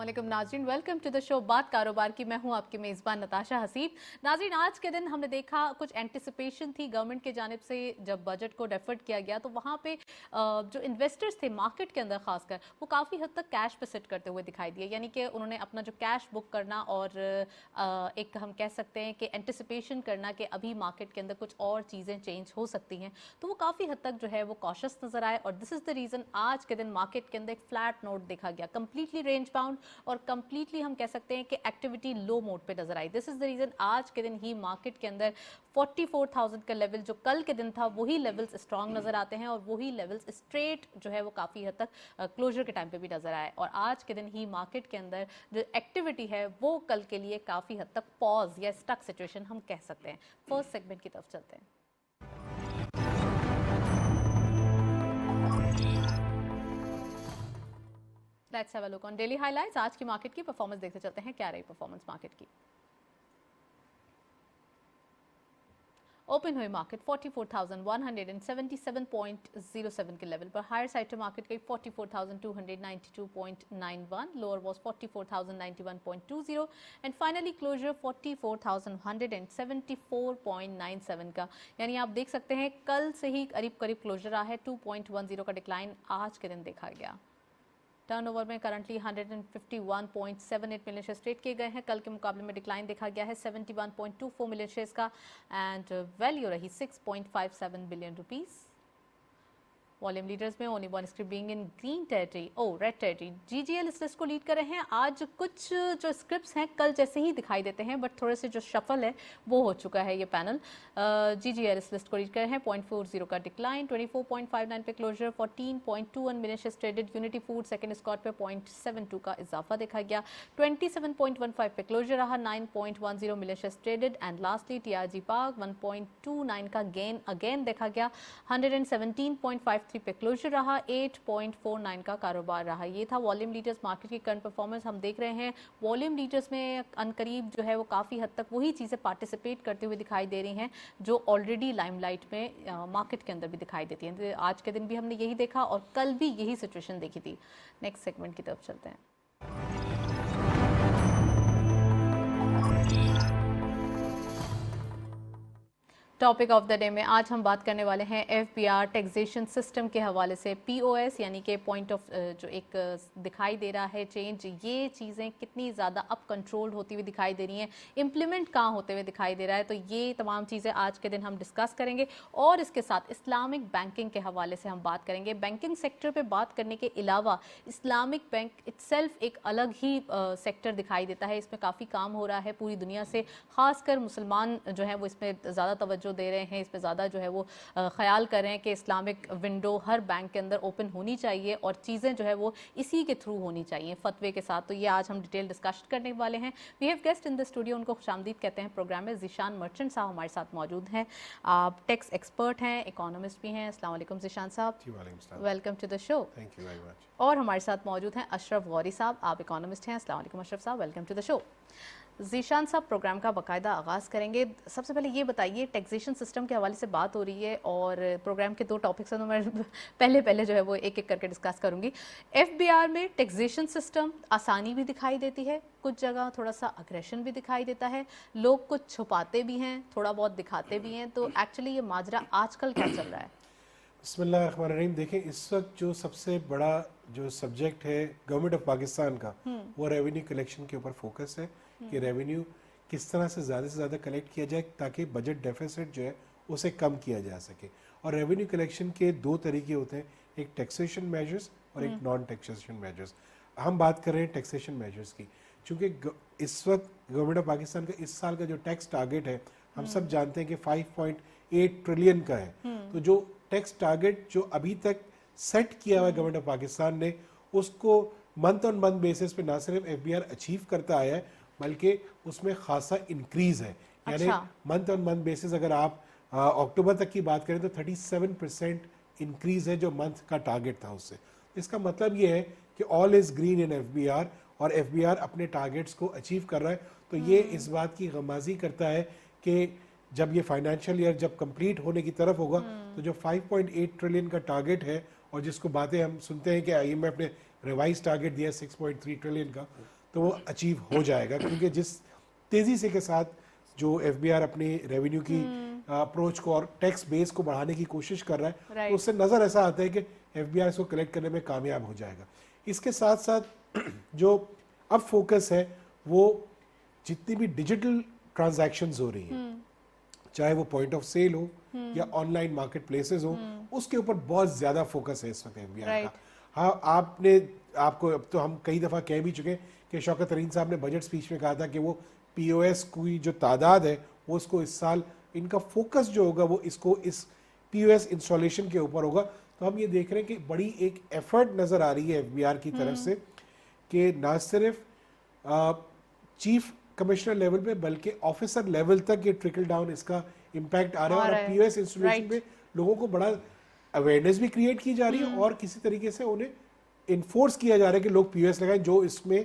अस्सलामुअलैकुम नाज़रीन, welcome to the show बात कारोबार की। मैं हूं आपकी मेज़बान नताशा हसीब। नाज़रीन, आज के दिन हमने देखा कुछ एंटिसिपेशन थी गवर्नमेंट के जानिब से, जब बजट को डेफर्ड किया गया तो वहां पे जो इन्वेस्टर्स थे मार्केट के अंदर खासकर, वो काफ़ी हद तक कैश पे सिट करते हुए दिखाई दिए। यानी कि उन्होंने अपना जो कैश बुक करना और एक हम कह सकते हैं कि एंटिसिपेशन करना कि अभी मार्केट के अंदर कुछ और चीज़ें चेंज हो सकती हैं, तो वो काफ़ी हद तक जो है वो कॉशियस नजर आए। और दिस इज़ द रीज़न आज के दिन मार्केट के अंदर एक फ्लैट नोट देखा गया, कंप्लीटली रेंज बाउंड और कंप्लीटली हम कह सकते हैं कि एक्टिविटी लो मोड पे नजर आई। दिस इज द रीजन आज के दिन ही मार्केट के अंदर 44,000 का लेवल जो कल के दिन था वही लेवल्स स्ट्रांग नजर आते हैं और वही लेवल्स स्ट्रेट जो है वो काफी हद तक क्लोजर के टाइम पे भी नजर आए। और आज के दिन ही मार्केट के अंदर जो एक्टिविटी है वो कल के लिए काफी हद तक पॉज या स्टक सिचुएशन हम कह सकते हैं। फर्स्ट सेगमेंट की तरफ चलते हैं। Let's have a look on daily highlights. आज की मार्केट की परफॉर्मेंस देखते चलते हैं, क्या रही परफॉर्मेंस मार्केट की। ओपन हुई मार्केट 44,177.07 के लेवल पर। हायर साइड टू मार्केट गई 44,292.91, lower was 44,091.20 and finally closure 44,174.97 का। यानी आप देख सकते हैं कल से ही करीब करीब क्लोजर रहा है। 2.10 का डिक्लाइन आज के दिन देखा गया। टर्नओवर में करंटली 151.78 मिलियन शेयर्स ट्रेड किए गए हैं। कल के मुकाबले में डिक्लाइन देखा गया है 71.24 मिलियन शेयर्स का एंड वैल्यू रही 6.57 बिलियन रुपीस। वॉल्यूम लीडर्स में only one script being in green territory, red territory. GGL इस लिस्ट को लीड कर रहे हैं। आज कुछ जो स्क्रिप्ट्स हैं कल जैसे ही दिखाई देते हैं, बट थोड़े से जो शफल है वो हो चुका है ये पैनल। जीजीएल इस लिस्ट को लीड कर रहे हैं 0.40 का डिक्लाइन, 24.59 पे closure, 14.21 million shares traded. Unity Food second स्कॉट पे 0.72 का इजाफा देखा गया। 27.15 पे क्लोजर रहा, 9.10 million shares traded and lastly TRG park 1.29 का गेन अगेन देखा गया। 117.53 पे क्लोजर रहा, 8.49 का कारोबार रहा। ये था वॉल्यूम लीडर्स मार्केट की करंट परफॉर्मेंस। हम देख रहे हैं वॉल्यूम लीडर्स में अनकरीब जो है वो काफ़ी हद तक वही चीज़ें पार्टिसिपेट करते हुए दिखाई दे रही हैं जो ऑलरेडी लाइमलाइट में मार्केट के अंदर भी दिखाई देती हैं। तो आज के दिन भी हमने यही देखा और कल भी यही सिचुएशन देखी थी। नेक्स्ट सेगमेंट की तरफ चलते हैं। टॉपिक ऑफ द डे में आज हम बात करने वाले हैं एफबीआर टैक्सेशन सिस्टम के हवाले से। पीओएस यानी कि पॉइंट ऑफ जो एक दिखाई दे रहा है चेंज, ये चीज़ें कितनी ज़्यादा अप कंट्रोल होती हुई दिखाई दे रही हैं, इम्प्लीमेंट कहाँ होते हुए दिखाई दे रहा है, तो ये तमाम चीज़ें आज के दिन हम डिस्कस करेंगे। और इसके साथ इस्लामिक बैंकिंग के हवाले से हम बात करेंगे। बैंकिंग सेक्टर पर बात करने के अलावा इस्लामिक बैंक इटसेल्फ एक अलग ही सेक्टर दिखाई देता है। इसमें काफ़ी काम हो रहा है पूरी दुनिया से, खासकर मुसलमान जो है वो इसमें ज़्यादा तवज्जो दे रहे हैं, इस पे ज़्यादा जो है वो ख्याल कर रहे हैं कि इस्लामिक विंडो हर बैंक के अंदर ओपन होनी चाहिए और चीज़ें जो है वो इसी के थ्रू होनी चाहिए फतवे के साथ। तो ये आज हम डिटेल डिस्कशन करने वाले हैं। We have guest in the studio, उनको खुशामदीद कहते हैं प्रोग्राम में। ज़ीशान मर्चेंट साहब हमारे साथ मौजूद हैं। आप टैक्स एक्सपर्ट हैं, इकोनॉमिस्ट भी हैं। अस्सलाम वालेकुम ज़ीशान साहब, welcome to the show. Thank you very much. और हमारे साथ मौजूद हैं अशरफ गौरी साहब, आप इकोनॉमिस्ट हैं। अस्सलाम वालेकुम अशरफ साहब, welcome to the show. Zeeshan साहब, प्रोग्राम का बाकायदा आगाज़ करेंगे। सबसे पहले ये बताइए, टैक्सेशन सिस्टम के हवाले से बात हो रही है और प्रोग्राम के दो टॉपिक्स हैं तो मैं पहले जो है वो एक एक करके डिस्कस करूँगी। एफबीआर में टैक्सेशन सिस्टम आसानी भी दिखाई देती है, कुछ जगह थोड़ा सा अग्रेशन भी दिखाई देता है, लोग कुछ छुपाते भी हैं, थोड़ा बहुत दिखाते भी हैं। तो एक्चुअली ये माजरा आजकल क्या चल रहा है? बिस्मिल्लाहिर्रहमानिर्रहीम। देखें, इस वक्त जो सबसे बड़ा जो सब्जेक्ट है गवर्नमेंट ऑफ पाकिस्तान का, वो रेवेन्यू कलेक्शन के ऊपर फोकस है कि रेवेन्यू किस तरह से ज़्यादा कलेक्ट किया जाए ताकि बजट डेफिसिट जो है उसे कम किया जा सके। और रेवेन्यू कलेक्शन के दो तरीके होते हैं, एक टैक्सेशन मेजर्स और एक नॉन टैक्सेशन मेजर्स। हम बात कर रहे हैं टैक्सेशन मेजर्स की, चूँकि इस वक्त गवर्नमेंट ऑफ पाकिस्तान का इस साल का जो टैक्स टारगेट है हम सब जानते हैं कि 5.8 ट्रिलियन का है। तो जो टैक्स टारगेट जो अभी तक सेट किया हुआ है गवर्नमेंट ऑफ पाकिस्तान ने, उसको मंथ ऑन मंथ बेसिस पे ना सिर्फ एफबीआर अचीव करता आया है बल्कि उसमें खासा इंक्रीज है। यानी मंथ ऑन मंथ बेसिस अगर आप अक्टूबर तक की बात करें तो 37% इंक्रीज है जो मंथ का टारगेट था उससे। इसका मतलब ये है कि all is green in FBR और एफबीआर अपने टारगेट्स को अचीव कर रहा है। तो ये इस बात की गमाजी करता है कि जब ये फाइनेंशियल ईयर जब कंप्लीट होने की तरफ होगा तो जो 5.8 ट्रिलियन का टारगेट है और जिसको बातें हम सुनते हैं कि आईएमएफ ने रिवाइज टारगेट दिया 6.3 ट्रिलियन का, तो वो अचीव हो जाएगा, क्योंकि जिस तेजी से के साथ जो एफबीआर अपनी रेवेन्यू की अप्रोच को और टैक्स बेस को बढ़ाने की कोशिश कर रहा है, Right. तो उससे नज़र ऐसा आता है कि एफबीआर इसको कलेक्ट करने में कामयाब हो जाएगा। इसके साथ साथ जो अब फोकस है वो जितनी भी डिजिटल ट्रांजैक्शंस हो रही हैं, चाहे वो पॉइंट ऑफ सेल हो या ऑनलाइन मार्केट प्लेसेस हो, उसके ऊपर बहुत ज्यादा फोकस है इस वक्त एफबीआई का। हाँ, आपको अब तो हम कई दफा कह भी चुके कि शौकत तरीन साहब ने बजट स्पीच में कहा था कि वो पीओएस की जो तादाद है वो इसको इस साल इनका फोकस जो होगा वो इसको इस पीओएस इंस्टॉलेशन के ऊपर होगा। तो हम ये देख रहे हैं कि बड़ी एक एफर्ट नजर आ रही है एफबीआर की तरफ से कि ना सिर्फ चीफ कमिश्नर लेवल पे बल्कि ऑफिसर लेवल तक ये ट्रिकल डाउन इसका इम्पैक्ट आ रहा है, और पीओएस इंस्टॉलेशन पे लोगों को बड़ा अवेयरनेस भी क्रिएट की जा रही है और किसी तरीके से उन्हें इन्फोर्स किया जा रहा है कि लोग पीओएस लगाएं जो इसमें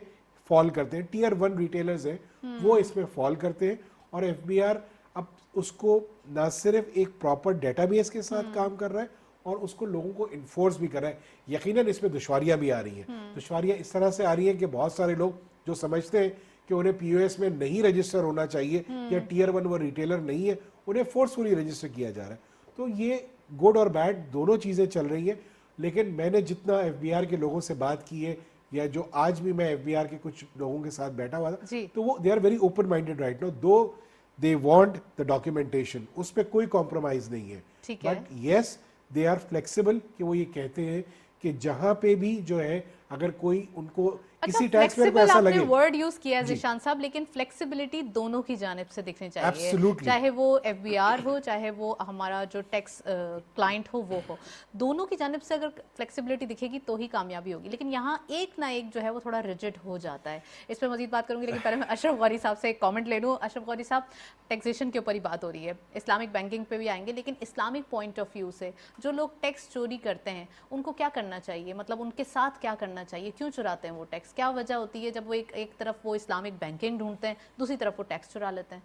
फॉल करते हैं। टियर 1 रिटेलर्स हैं वो इसमें फॉल करते हैं, और एफबीआर अब उसको ना सिर्फ एक प्रॉपर डेटाबेस के साथ काम कर रहा है और उसको लोगों को इन्फोर्स भी कर रहा है। यकीनन इसमें दुश्वारियां भी आ रही हैं। दुश्वारियां इस तरह से आ रही हैं कि बहुत सारे लोग जो समझते हैं कि उन्हें पीओएस में नहीं रजिस्टर होना चाहिए या टियर 1 वो रिटेलर नहीं है, उन्हें फोर्सफुली रजिस्टर किया जा रहा है। तो ये गुड और बैड दोनों चीज़ें चल रही हैं। लेकिन मैंने जितना एफबीआर के लोगों से बात की है, या जो आज भी मैं एफबीआर के कुछ लोगों के साथ बैठा हुआ था, तो वो they are very open minded right now, though they want the documentation, उस पर कोई कॉम्प्रोमाइज नहीं है। But yes, they are flexible, कि वो ये कहते हैं कि जहां पे भी जो है अगर कोई उनको किसी टैक्स पेयर को ऐसा लगे, वर्ड यूज किया है ज़ीशान साहब, लेकिन फ्लेक्सिबिलिटी दोनों की जानिब से दिखनी चाहिए। Absolutely. चाहे वो एफबीआर हो, चाहे वो हमारा जो टैक्स क्लाइंट हो वो हो, दोनों की जानिब से अगर फ्लेक्सिबिलिटी दिखेगी तो ही कामयाबी होगी। लेकिन यहाँ एक ना एक जो है वो थोड़ा रिजिड हो जाता है। इस पर मजीद बात करूंगी, लेकिन पहले मैं अशरफ गौरी साहब से एक कॉमेंट ले लूँ। अशरफ गौरी साहब, टैक्सेशन के ऊपर ही बात हो रही है, इस्लामिक बैंकिंग पे भी आएंगे, लेकिन इस्लामिक पॉइंट ऑफ व्यू से जो लोग टैक्स चोरी करते हैं उनको क्या करना चाहिए? मतलब उनके साथ क्या करना चाहिए? क्यों चुराते हैं वो टैक्स? क्या वजह होती है जब वो एक तरफ वो इस्लामिक बैंकिंग ढूंढते हैं, दूसरी तरफ वो टैक्स चुरा लेते हैं?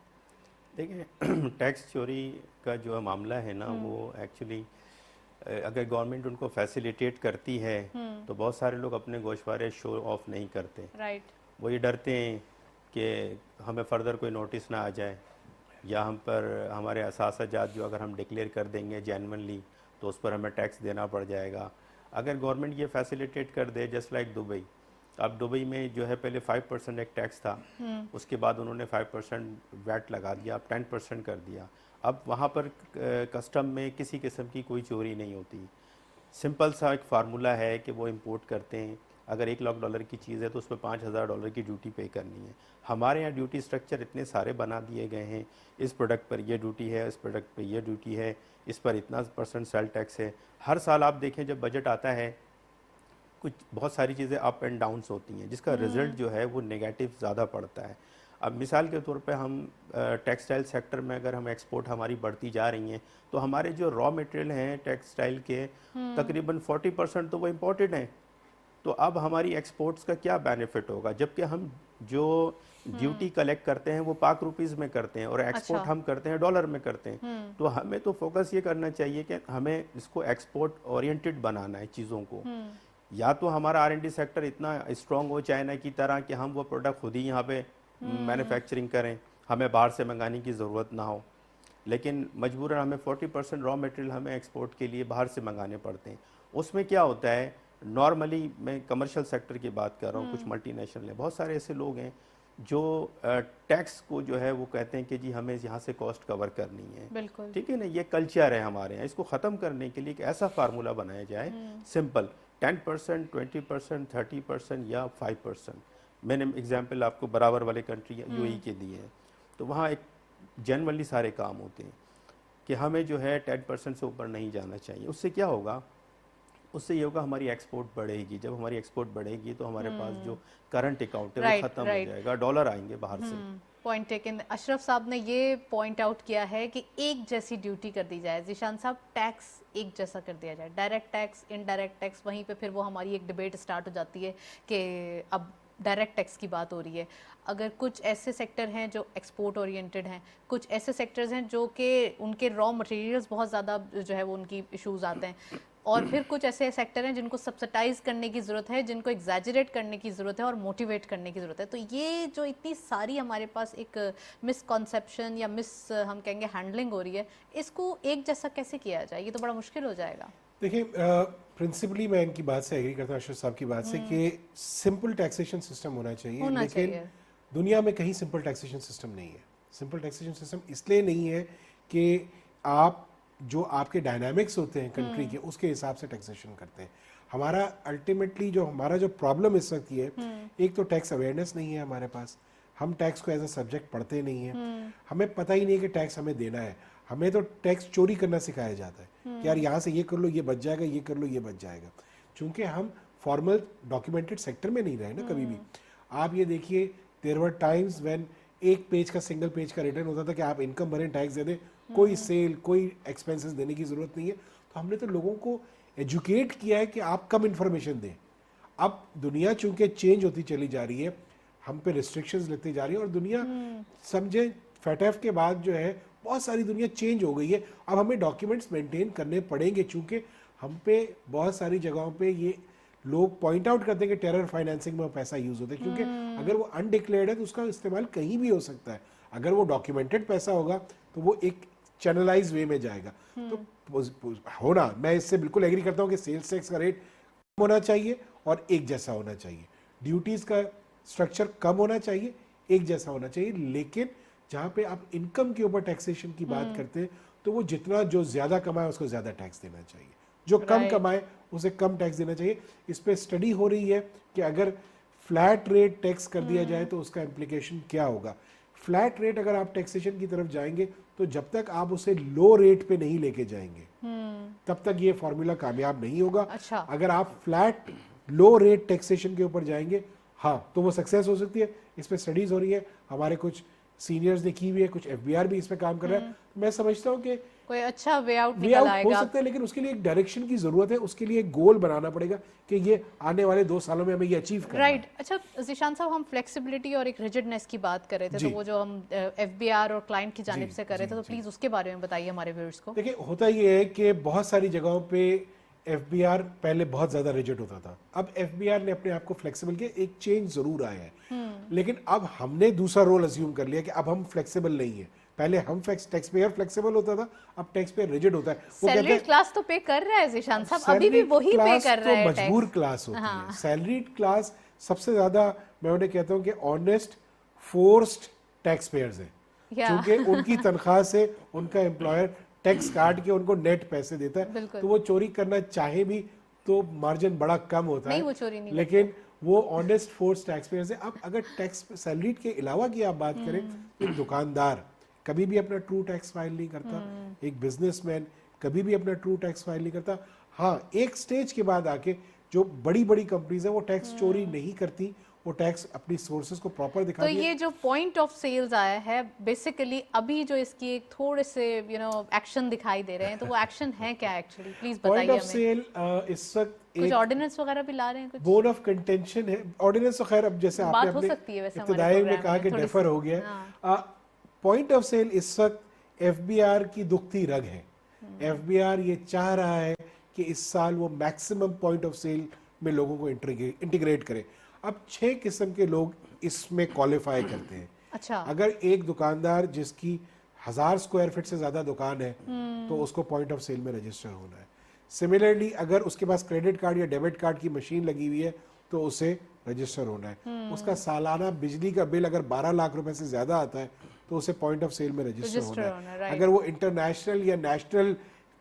देखिए, टैक्स चोरी का जो मामला है ना, वो एक्चुअली अगर गवर्नमेंट उनको फैसिलिटेट करती है तो बहुत सारे लोग अपने गोशवारे शो ऑफ नहीं करते। राइट। वो ये डरते हैं कि हमें फर्दर कोई नोटिस ना आ जाए, या हम पर हमारे असासाजात जो अगर हम डिक्लेयर कर देंगे जेन्युइनली तो उस पर हमें टैक्स देना पड़ जाएगा। अगर गवर्नमेंट ये फैसिलिटेट कर दे, जस्ट लाइक दुबई, अब दुबई में जो है पहले 5% एक टैक्स था, उसके बाद उन्होंने 5% वैट लगा दिया, अब 10% कर दिया। अब वहाँ पर कस्टम में किसी किस्म की कोई चोरी नहीं होती। सिंपल सा एक फार्मूला है कि वो इंपोर्ट करते हैं, अगर $1,00,000 की चीज़ है तो उस पर $5,000 की ड्यूटी पे करनी है। हमारे यहाँ ड्यूटी स्ट्रक्चर इतने सारे बना दिए गए हैं, इस प्रोडक्ट पर ये ड्यूटी है, इस प्रोडक्ट पर ये ड्यूटी है, इस पर इतना % सेल टैक्स है। हर साल आप देखें जब बजट आता है, कुछ बहुत सारी चीज़ें अप एंड डाउन्स होती हैं, जिसका रिजल्ट जो है वो नेगेटिव ज़्यादा पड़ता है। अब मिसाल के तौर पे हम टेक्सटाइल सेक्टर में अगर हम एक्सपोर्ट हमारी बढ़ती जा रही हैं, तो हमारे जो रॉ मटेरियल हैं टेक्सटाइल के तकरीबन 40% तो वो इम्पोर्टेड हैं। तो अब हमारी एक्सपोर्ट्स का क्या बेनिफिट होगा, जबकि हम जो ड्यूटी कलेक्ट करते हैं वो पाक रुपीज़ में करते हैं और एक्सपोर्ट हम करते हैं डॉलर में करते हैं। तो हमें तो फोकस ये करना चाहिए कि हमें इसको एक्सपोर्ट ओरिएंटेड बनाना है चीज़ों को। या तो हमारा R&D सेक्टर इतना स्ट्रॉन्ग हो चाइना की तरह कि हम वो प्रोडक्ट खुद ही यहाँ पे मैन्युफैक्चरिंग करें, हमें बाहर से मंगाने की ज़रूरत ना हो। लेकिन मजबूरन हमें 40% रॉ मटेरियल हमें एक्सपोर्ट के लिए बाहर से मंगाने पड़ते हैं। उसमें क्या होता है, नॉर्मली मैं कमर्शियल सेक्टर की बात कर रहा हूँ, कुछ मल्टीनेशनल है, बहुत सारे ऐसे लोग हैं जो टैक्स को जो है वो कहते हैं कि जी हमें यहाँ से कॉस्ट कवर करनी है। ठीक है ना, ये कल्चर है हमारे यहाँ। इसको ख़त्म करने के लिए एक ऐसा फार्मूला बनाया जाए सिंपल, 10%, 20%, 30% या 5%। मैंने एग्जांपल आपको बराबर वाले कंट्री UAE के दिए हैं, तो वहाँ एक जनरली सारे काम होते हैं कि हमें जो है 10% से ऊपर नहीं जाना चाहिए। उससे क्या होगा, उससे ये होगा हमारी एक्सपोर्ट बढ़ेगी। जब हमारी एक्सपोर्ट बढ़ेगी तो हमारे पास जो करंट अकाउंट है वो खत्म हो जाएगा, डॉलर आएंगे बाहर से। Point taken. अशरफ साहब ने ये पॉइंट आउट किया है कि एक जैसी ड्यूटी कर दी जाए। ज़ीशान साहब, टैक्स एक जैसा कर दिया जाए, डायरेक्ट टैक्स, इनडायरेक्ट टैक्स। वहीं पे फिर वो हमारी एक डिबेट स्टार्ट हो जाती है कि अब डायरेक्ट टैक्स की बात हो रही है। अगर कुछ ऐसे सेक्टर हैं जो एक्सपोर्ट ओरिएंटेड हैं, कुछ ऐसे सेक्टर्स हैं जो कि उनके रॉ मटेरियल्स बहुत ज़्यादा जो है वो उनकी इश्यूज़ आते हैं, اور پھر کچھ ایسے سیکٹر ہیں جن کو سبسٹائز کرنے کی ضرورت ہے, جن کو ایگزیجریٹ کرنے کی ضرورت ہے اور موٹیویٹ کرنے کی ضرورت ہے. تو یہ جو اتنی ساری ہمارے پاس ایک مس کنسیپشن یا ہم کہیں گے ہینڈلنگ ہو رہی ہے, اس کو ایک جیسا کیسے کیا جائے؟ یہ تو بڑا مشکل ہو جائے گا. دیکھیں پرنسپلی میں ان کی بات سے ایگری کرتا ہوں, اشرف صاحب کی بات سے, کہ سمپل ٹیکسیشن سسٹم ہونا چاہیے, لیکن دنیا میں کہیں سمپل ٹیکسیشن سسٹم نہیں ہے. سمپل ٹیکسیشن سسٹم اس لیے نہیں ہے کہ آپ جو آپ کے ڈائنامکس ہوتے ہیں کنٹری کے, اس کے حساب سے ٹیکسیشن کرتے ہیں. ہمارا الٹیمیٹلی جو ہمارا جو پرابلم اس وقت یہ ہے, ایک تو ٹیکس اویئرنیس نہیں ہے ہمارے پاس, ہم ٹیکس کو ایز اے سبجیکٹ پڑھتے نہیں ہیں, ہمیں پتہ ہی نہیں کہ ٹیکس ہمیں دینا ہے. ہمیں تو ٹیکس چوری کرنا سکھایا جاتا ہے کہ یار یہاں سے یہ کر لو یہ بچ جائے گا, یہ کر لو یہ بچ جائے گا, چونکہ ہم فارمل ڈاکیومنٹڈ سیکٹر میں نہیں رہے نا کبھی بھی. آپ یہ دیکھیے دیر ور ٹائمز وین ایک پیج کا سنگل پیج کا ریٹرن ہوتا تھا کہ آپ انکم بھریں ٹیکس دے دیں, کوئی سیل کوئی ایکسپینسز دینے کی ضرورت نہیں ہے. تو ہم نے تو لوگوں کو ایجوکیٹ کیا ہے کہ آپ کم انفارمیشن دیں. اب دنیا چونکہ چینج ہوتی چلی جا رہی ہے, ہم پہ ریسٹرکشنز لگتی جا رہی ہیں, اور دنیا سمجھیں فیٹیف کے بعد جو ہے بہت ساری دنیا چینج ہو گئی ہے. اب ہمیں ڈاکیومنٹس مینٹین کرنے پڑیں گے, چونکہ ہم پہ بہت ساری جگہوں پہ یہ لوگ پوائنٹ آؤٹ کرتے ہیں کہ ٹیرر فائنینسنگ میں پیسہ یوز ہوتا ہے, کیونکہ اگر وہ انڈکلیئرڈ ہے تو اس کا استعمال کہیں بھی ہو سکتا ہے. اگر وہ ڈاکیومنٹڈ پیسہ ہوگا تو وہ ایک چینلائز وے میں جائے گا. تو ہونا, میں اس سے بالکل ایگری کرتا ہوں کہ سیلز ٹیکس کا ریٹ کم ہونا چاہیے اور ایک جیسا ہونا چاہیے, ڈیوٹیز کا اسٹرکچر کم ہونا چاہیے, ایک جیسا ہونا چاہیے. لیکن جہاں پہ آپ انکم کے اوپر ٹیکسیشن کی بات کرتے ہیں تو وہ جتنا جو زیادہ کمائے اس کو زیادہ ٹیکس دینا چاہیے, جو کم کمائے اسے کم ٹیکس دینا چاہیے. اس پہ اسٹڈی ہو رہی ہے کہ اگر فلیٹ ریٹ ٹیکس کر دیا جائے تو اس کا امپلیکیشن کیا ہوگا. فلیٹ ریٹ اگر آپ ٹیکسیشن کی طرف جائیں گے تو جب تک آپ اسے لو ریٹ پہ نہیں لے کے جائیں گے تب تک یہ فارمولا کامیاب نہیں ہوگا. اگر آپ فلیٹ لو ریٹ ٹیکسیشن کے اوپر جائیں گے ہاں تو وہ سکسیس ہو سکتی ہے. اس پہ اسٹڈیز ہو رہی ہے, ہمارے کچھ سینئرز نے کی ہوئی ہے, کچھ ایف بی آر بھی اس پہ کام کر رہا ہے. میں سمجھتا ہوں کہ کوئی اچھا وے آؤٹ نکل آئے ہو گا, سکتا ہے, لیکن اس کے لیے ایک ڈائریکشن کی ضرورت ہے, اس کے لیے ایک گول بنانا پڑے گا کہ یہ آنے والے 2 سالوں میں ہمیں یہ اچیو کرنا ہے. رائٹ. اچھا ذیشان صاحب, ہم فلیکسیبلٹی اور ایک ریجڈنس کی بات کر رہے تھے, تو وہ جو ہم ایف بی آر اور کلائنٹ کی جانب سے کر رہے تھے, تو پلیز اس کے بارے میں بتائیے ہمارے ویورز کو. دیکھیں ہوتا یہ ہے کہ بہت ساری جگہوں پہ ایف بی آر پہلے بہت زیادہ ریجڈ ہوتا تھا, اب ایف بی آر نے اپنے آپ کو فلیکسیبل کیا, ایک چینج ضرور آیا ہے. لیکن اب ہم نے دوسرا رول اسیوم کر لیا کہ اب ہم فلیکسیبل نہیں ہیں. پہلے ہم ٹیکس پیئر فلیکسیبل ہوتا تھا, اب ٹیکس پیئر ریجڈ ہوتا ہے. سیلریڈ کلاس تو پے کر رہا ہے ذیشان صاحب, ابھی بھی وہی پے کر رہا ہے. مجبور کلاس ہوتی ہے, سیلریڈ کلاس سب سے زیادہ میں انہیں کہتا ہوں کہ آنیسٹ فورسڈ ٹیکس پیئرز ہیں, کیونکہ ان کی تنخواہ سے ان کا امپلائر ٹیکس کاٹ کے ان کو نیٹ پیسے دیتا ہے, تو وہ چوری کرنا چاہے بھی تو مارجن بڑا کم ہوتا ہے, لیکن وہ آنیسٹ فورس ٹیکس پیئرز ہیں. اب اگر ٹیکس سیلریڈ کے علاوہ کی آپ بات کریں تو ایک دکاندار کبھی بھی اپنا ٹرو ٹیکس فائل نہیں کرتا, ایک بزنس مین کبھی بھی اپنا ٹرو ٹیکس فائل نہیں کرتا. ہاں ایک سٹیج کے بعد آ کے جو بڑی بڑی کمپنیز ہیں وہ ٹیکس چوری نہیں کرتی, وہ ٹیکس اپنی سورسز کو پراپر دکھاتی ہے. تو یہ جو پوائنٹ آف سیلز آیا ہے بیسیکلی ابھی جو اس کی ایک تھوڑے سے ایکشن دکھائی دے رہے ہیں, تو وہ ایکشن ہے کیا ایکچولی, پلیز بتائیے پوائنٹ آف سیل اس وقت کچھ آرڈیننس وغیرہ بھی لا رہے ہیں, کچھ بون آف کنٹینشن ہے. آرڈیننس تو خیر اب جیسے آپ نے اپنے ابتدائی میں کہا کہ ڈیفر ہو گیا ہے. پوائنٹ آف سیل اس وقت ایف بی آر کی دکھتی رگ ہے. ایف بی آر یہ چاہ رہا ہے کہ اس سال وہ میکسیمم پوائنٹ آف سیل میں لوگوں کو انٹیگریٹ کرے. اب 6 قسم کے لوگ اس میں کوالیفائی کرتے ہیں. اگر ایک دکاندار جس کی 1000 اسکوائر فٹ سے زیادہ دکان ہے تو اس کو پوائنٹ آف سیل میں رجسٹر ہونا ہے. سملرلی اگر اس کے پاس کریڈٹ کارڈ یا ڈیبٹ کارڈ کی مشین لگی ہوئی ہے تو اسے رجسٹر ہونا ہے. اس کا سالانہ بجلی کا بل اگر 12 لاکھ روپے سے زیادہ آتا ہے تو اسے پوائنٹ آف سیل میں رجسٹر ہونا ہے. اگر وہ انٹرنیشنل یا نیشنل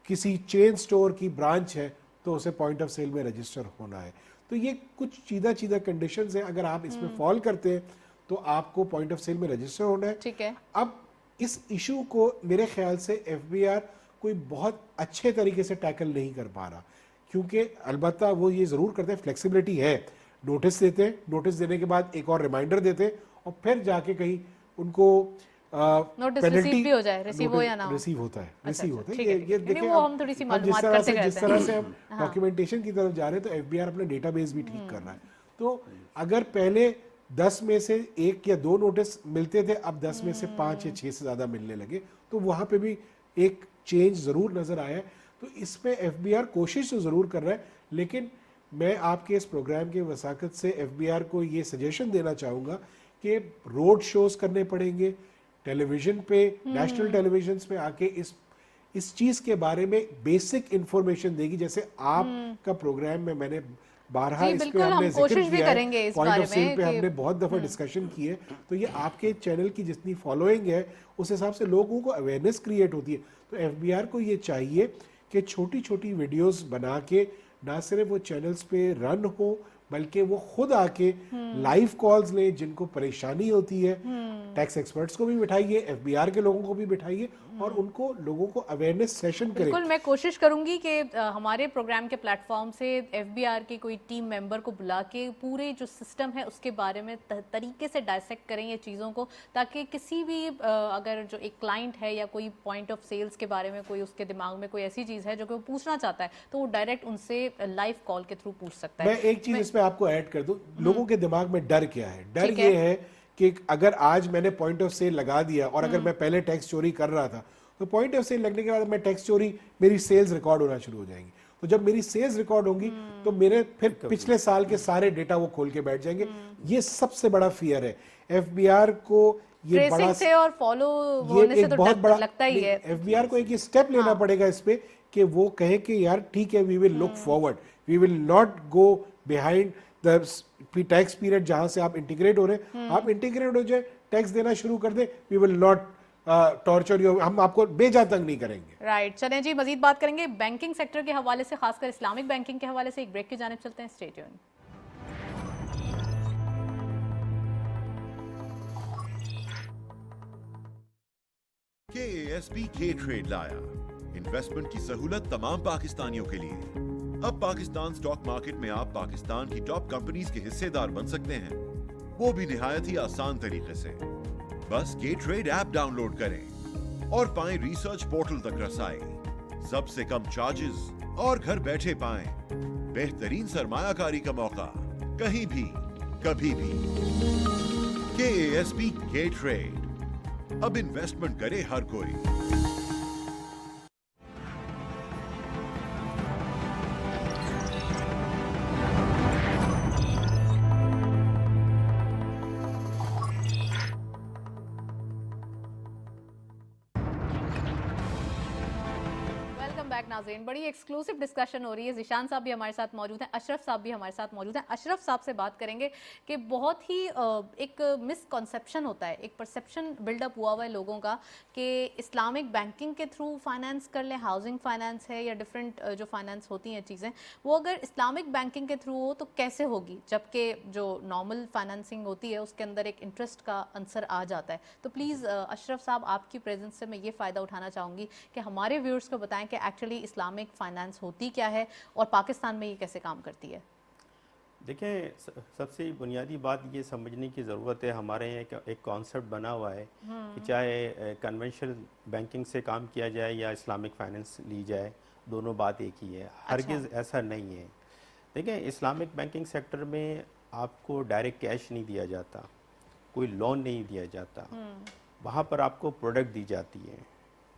کسی چین سٹور کی برانچ ہے تو اسے پوائنٹ آف سیل میں رجسٹر ہونا ہے. تو یہ کچھ چیدہ کنڈیشنز ہیں, اگر آپ اس میں فال کرتے ہیں تو آپ کو پوائنٹ آف سیل میں رجسٹر ہونا ہے. ٹھیک ہے. اب اس ایشو کو میرے خیال سے ایف بی آر کوئی بہت اچھے طریقے سے ٹیکل نہیں کر پا رہا, کیونکہ البتہ وہ یہ ضرور کرتے ہیں, فلیکسیبلٹی ہے, نوٹس دیتے ہیں, نوٹس دینے کے بعد ایک اور ریمائنڈر دیتے ہیں, اور پھر جا کے کہیں ان کو نوٹس ریسیو بھی ہو جائے, ریسیو ہو یا نہ ہو, ریسیو ہوتا ہے. یہ دیکھیں وہ ہم تھوڑی سی معلومات کرتے جس طرح سے ہم ڈاکیومنٹیشن کی طرف جا رہے ہیں تو ایف بی آر اپنا ڈیٹا بیس بھی ٹھیک کر رہا ہے. تو اگر پہلے 10 میں سے 1 یا 2 نوٹس ملتے تھے, اب 10 میں سے 5 یا 6 سے زیادہ ملنے لگے, تو وہاں پہ بھی ایک چینج ضرور نظر آیا ہے. तो इसमें FBR कोशिश तो ज़रूर कर रहा है, लेकिन मैं आपके इस प्रोग्राम के वसाकत से FBR को ये सजेशन देना चाहूँगा कि रोड शोज करने पड़ेंगे, टेलीविज़न पे, नेशनल टेलीविजन पे आके इस चीज़ के बारे में बेसिक इंफॉर्मेशन देगी। जैसे आपका प्रोग्राम में मैंने बारहा जी, इस पे बिल्कुल, हमने हम कोशिश जिक्र भी किया करेंगे है, इस पॉइंट बारे ऑफ सेल में पे कि- हमने बहुत दफ़ा डिस्कशन की है। तो ये आपके चैनल की जितनी फॉलोइंग है उस हिसाब से लोगों को अवेयरनेस क्रिएट होती है। तो FBR को ये चाहिए कि छोटी छोटी वीडियोस बना के ना सिर्फ वो चैनल्स पे रन हो, बल्कि वो खुद आके लाइव कॉल्स लें जिनको परेशानी होती है। टैक्स एक्सपर्ट्स को भी बिठाइए, FBR के लोगों को भी बिठाइए और उनको लोगों को अवेयरनेस सेशन करें। बिल्कुल, मैं कोशिश करूंगी कि हमारे प्रोग्राम के प्लेटफॉर्म से FBR की कोई टीम मेंबर को बुला के पूरे जो सिस्टम है उसके बारे में तरीके से डायसेक्ट करें ये चीज़ों को, ताकि किसी भी अगर जो एक क्लाइंट है या कोई पॉइंट ऑफ सेल्स के बारे में कोई उसके दिमाग में कोई ऐसी चीज़ है जो कि वो पूछना चाहता है तो वो डायरेक्ट उनसे लाइव कॉल के थ्रू पूछ सकता है। मैं एक चीज इसमें आपको ऐड कर दूं, लोगों के दिमाग में डर क्या है? डर ठीक ये है कि अगर आज मैंने पॉइंट ऑफ सेल लगा दिया और अगर मैं पहले टैक्स चोरी कर रहा था तो पॉइंट ऑफ सेल लगने के बाद मैं टैक्स चोरी, मेरी सेल्स रिकॉर्ड होना शुरू हो जाएंगी। तो जब मेरी सेल्स रिकॉर्ड होंगी तो मेरे फिर पिछले साल के सारे डेटा वो खोल के बैठ जाएंगे। ये सबसे बड़ा फियर है। FBR को ये बड़ा ट्रेसिंग से और फॉलो ये होने से एक तो बहुत डर बड़ा लगता ही है। FBR को एक स्टेप लेना पड़ेगा इस पे कि वो कहे कि यार ठीक है, we will look forward, we will not go behind the tax period जहां से आप इंटीग्रेट हो रहे हैं। आप इंटीग्रेट हो जाए, टैक्स देना शुरू कर दे, we will not torture you, हम आपको बेजा तंग नहीं करेंगे। राइट, चलें जी, मजीद बात करेंगे बैंकिंग सेक्टर के हवाले से, खासकर इस्लामिक बैंकिंग के हवाले से। एक ब्रेक की जानिब चलते हैं, stay tuned. KASB K trade लाया इन्वेस्टमेंट की सहूलत तमाम पाकिस्तानियों के लिए। अब पाकिस्तान स्टॉक मार्केट में आप पाकिस्तान की टॉप कंपनीज के हिस्सेदार बन सकते हैं, वो भी निहायत ही आसान तरीके से। बस K ट्रेड ऐप डाउनलोड करें और पाएं रिसर्च पोर्टल तक रसाई, सबसे कम चार्जेस और घर बैठे पाएं बेहतरीन सरमायाकारी का मौका, कहीं भी कभी भी। KASB K ट्रेड, अब इन्वेस्टमेंट करे हर कोई। नाज़रीन, बड़ी एक्सक्लूसिव डिस्कशन हो रही है। ज़िशान साहब भी हमारे साथ मौजूद हैं, अशरफ साहब भी हमारे साथ मौजूद हैं। अशरफ साहब से बात करेंगे कि बहुत ही एक मिसकॉन्सेप्शन होता है, एक परसेप्शन बिल्डअप हुआ हुआ है लोगों का कि इस्लामिक बैंकिंग के थ्रू फाइनेंस कर लें, हाउसिंग फाइनेंस है या डिफरेंट जो फाइनेंस होती हैं चीज़ें, वो अगर इस्लामिक बैंकिंग के थ्रू हो तो कैसे होगी, जबकि जो नॉर्मल फाइनेंसिंग होती है उसके अंदर एक इंटरेस्ट का आंसर आ जाता है। तो प्लीज़ अशरफ साहब, आपकी प्रेजेंस से मैं ये फ़ायदा उठाना चाहूँगी कि हमारे व्यूअर्स को बताएं कि एक्चुअली इस्लामिक फाइनेंस होती क्या है और पाकिस्तान में ये कैसे काम करती है। देखें, सबसे बुनियादी बात ये समझने की ज़रूरत है, हमारे यहाँ एक कॉन्सेप्ट बना हुआ है कि चाहे कन्वेंशनल बैंकिंग से काम किया जाए या इस्लामिक फाइनेंस ली जाए, दोनों बात एक ही है। हरगिज़ ऐसा नहीं है। देखें, इस्लामिक बैंकिंग सेक्टर में आपको डायरेक्ट कैश नहीं दिया जाता, कोई लोन नहीं दिया जाता, वहाँ पर आपको प्रोडक्ट दी जाती है,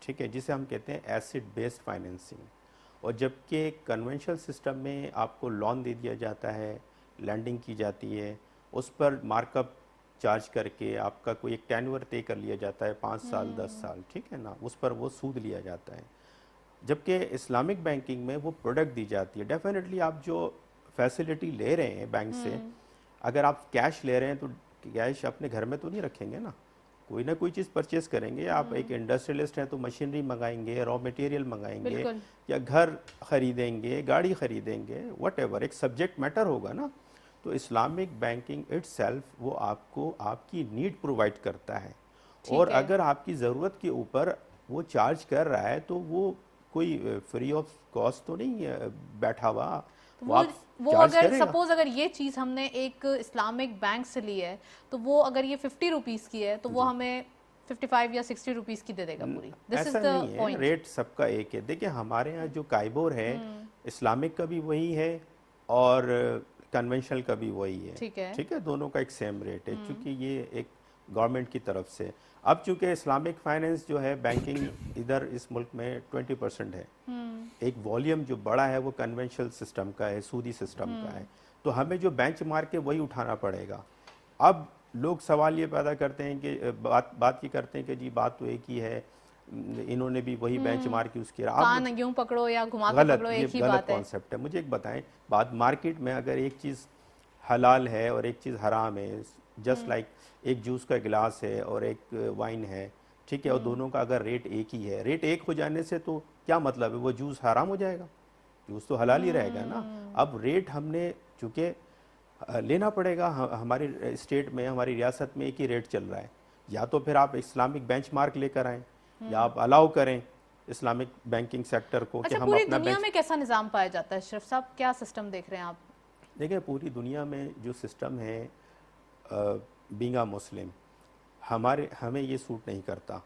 ठीक है, जिसे हम कहते हैं एसेट बेस्ड फाइनेंसिंग। और जबकि कन्वेंशनल सिस्टम में आपको लोन दे दिया जाता है, लैंडिंग की जाती है, उस पर मार्कअप चार्ज करके आपका कोई एक टेन्योर तय कर लिया जाता है, 5 साल 10 साल, ठीक है ना, उस पर वो सूद लिया जाता है। जबकि इस्लामिक बैंकिंग में वो प्रोडक्ट दी जाती है। डेफिनेटली आप जो फैसिलिटी ले रहे हैं बैंक से, अगर आप कैश ले रहे हैं तो कैश अपने घर में तो नहीं रखेंगे ना, कोई ना कोई चीज़ परचेज करेंगे। आप एक इंडस्ट्रियलिस्ट हैं तो मशीनरी मंगाएंगे, रॉ मटेरियल मंगाएंगे, या घर खरीदेंगे, गाड़ी खरीदेंगे, व्हाटएवर, एक सब्जेक्ट मैटर होगा ना। तो इस्लामिक बैंकिंग इटसेल्फ वो आपको आपकी नीड प्रोवाइड करता है, और अगर आपकी ज़रूरत के ऊपर वो चार्ज कर रहा है तो वो कोई फ्री ऑफ कॉस्ट तो नहीं बैठा हुआ। वो अगर सपोज अगर ये चीज़ हमने एक इस्लामिक बैंक से ली है तो वो अगर ये 50 रुपीज़ की है तो वो हमें 55 या 60 रुपीज़ की दे देगा पूरी। This is the point. Rate सबका एक है। देखिए, हमारे यहाँ जो काइबोर है, इस्लामिक का भी वही है और कन्वेंशनल का भी वही है, ठीक है, दोनों का एक सेम रेट है, क्योंकि ये एक गवर्नमेंट की तरफ से। अब चूंकि इस्लामिक फाइनेंस जो है बैंकिंग इधर इस मुल्क में 20% है, ایک والیوم جو بڑا ہے وہ کنونشنل سسٹم کا ہے, سودی سسٹم کا ہے, تو ہمیں جو بینچ مارک ہے وہی اٹھانا پڑے گا. اب لوگ سوال یہ پیدا کرتے ہیں کہ بات یہ کرتے ہیں کہ جی بات تو ایک ہی ہے, انہوں نے بھی وہی بینچ مارک یوز کیا. کان یوں پکڑو یا گھما کے غلط, پکڑو یہ ایک ہی غلط بات ہے. کانسیپٹ ہے. مجھے ایک بتائیں, بات مارکیٹ میں اگر ایک چیز حلال ہے اور ایک چیز حرام ہے, جسٹ لائک ایک جوس کا گلاس ہے اور ایک وائن ہے, ٹھیک ہے, اور دونوں کا اگر ریٹ ایک ہی ہے, ریٹ ایک ہو جانے سے تو کیا مطلب ہے, وہ جوس حرام ہو جائے گا؟ جوس تو حلال ہی رہے گا نا. اب ریٹ ہم نے چونکہ لینا پڑے گا, ہماری اسٹیٹ میں, ہماری ریاست میں ایک ہی ریٹ چل رہا ہے, یا تو پھر آپ اسلامک بینچ مارک لے کر آئیں, یا آپ الاؤ کریں اسلامک بینکنگ سیکٹر کو کہ اچھا ہم پوری اپنا دنیا میں کیسا نظام پایا جاتا ہے اشرف صاحب, کیا سسٹم دیکھ رہے ہیں آپ؟ دیکھیں پوری دنیا میں جو سسٹم ہے, بینگ اے مسلم, ہمیں یہ سوٹ نہیں کرتا.